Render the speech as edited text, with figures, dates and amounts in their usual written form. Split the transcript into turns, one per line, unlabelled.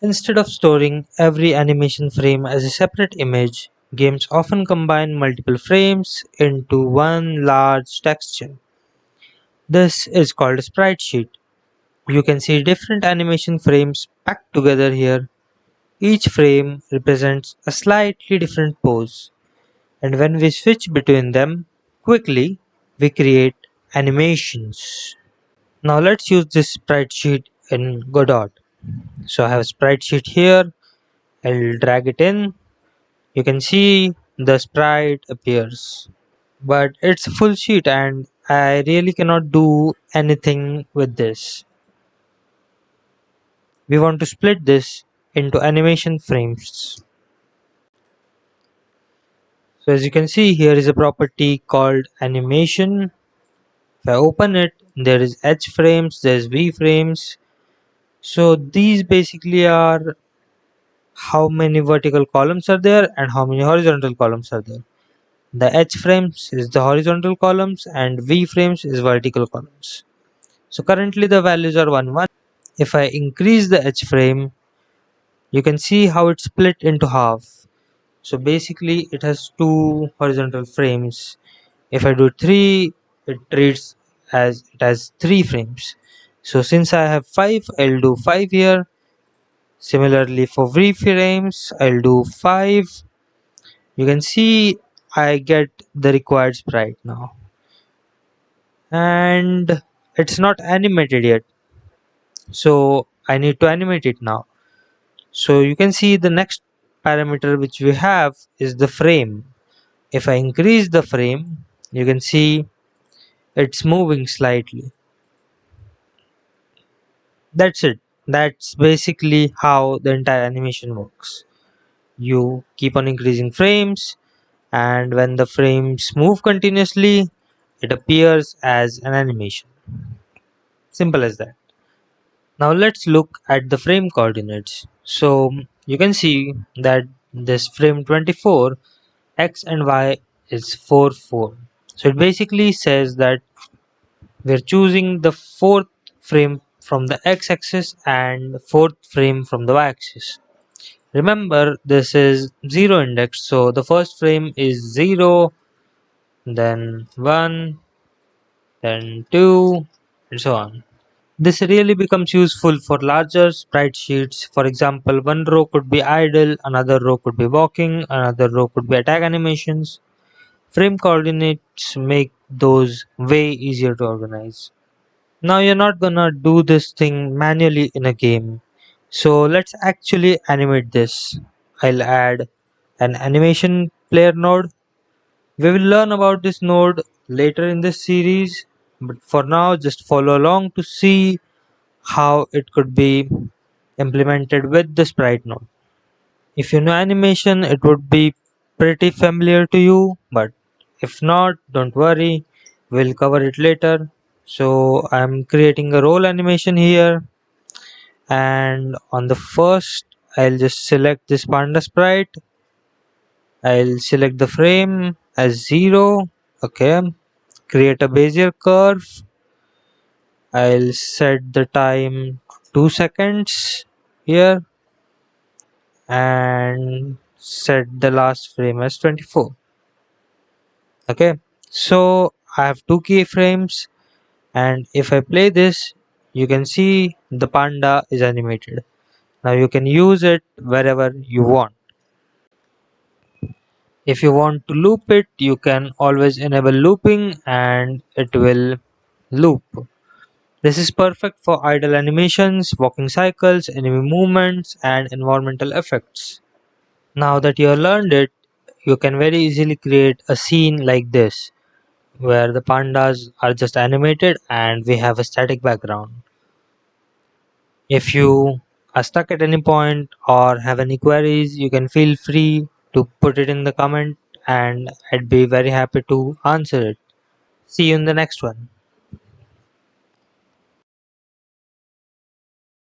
Instead of storing every animation frame as a separate image, games often combine multiple frames into one large texture. This is called a sprite sheet. You can see different animation frames packed together here. Each frame represents a slightly different pose, and when we switch between them quickly, we create animations. Now let's use this sprite sheet in Godot. So I have a sprite sheet here. I'll drag it in. You can see the sprite appears, but it's a full sheet and I really cannot do anything with this. We want to split this into animation frames. So as you can see, here is a property called animation. If I open it, there is Hframes, there's Vframes. So these basically are how many vertical columns are there and how many horizontal columns are there. The Hframes is the horizontal columns and Vframes is vertical columns. So currently the values are 1 1. If I increase the Hframe, you can see how it's split into half. So basically it has two horizontal frames. If I do 3, it treats as it has 3 frames. So since I have 5, I'll do 5 here. Similarly for Vframes, I'll do 5. You can see I get the required sprite now. And it's not animated yet. So I need to animate it now. So you can see the next parameter which we have is the frame. If I increase the frame, you can see it's moving slightly. That's it. That's basically how the entire animation works. You keep on increasing frames, and when the frames move continuously, it appears as an animation. Simple as that. Now let's look at the frame coordinates. So you can see that this frame 24, x and y is 4 4. So it basically says that we're choosing the fourth frame from the x-axis and fourth frame from the y-axis. Remember, this is 0 index, so the first frame is 0, then 1, then 2, and so on. This really becomes useful for larger sprite sheets. For example, one row could be idle, another row could be walking, another row could be attack animations. Frame coordinates make those way easier to organize. Now you're not gonna do this thing manually in a game. So let's actually animate this. I'll add an animation player node. We will learn about this node later in this series, but for now just follow along to see how it could be implemented with the sprite node. If you know animation, it would be pretty familiar to you, but if not, don't worry, we'll cover it later. So I'm creating a roll animation here, and on the first I'll just select this panda sprite. I'll select the frame as 0. Okay, create a Bezier curve. I'll set the time 2 seconds here and set the last frame as 24. Okay, so I have two keyframes, and if I play this, you can see the panda is animated. Now you can use it wherever you want. If you want to loop it, you can always enable looping and it will loop. This is perfect for idle animations, walking cycles, enemy movements, and environmental effects. Now that you have learned it, you can very easily create a scene like this, where the pandas are just animated and we have a static background. If you are stuck at any point or have any queries, you can feel free to put it in the comment and I'd be very happy to answer it. See you in the next one.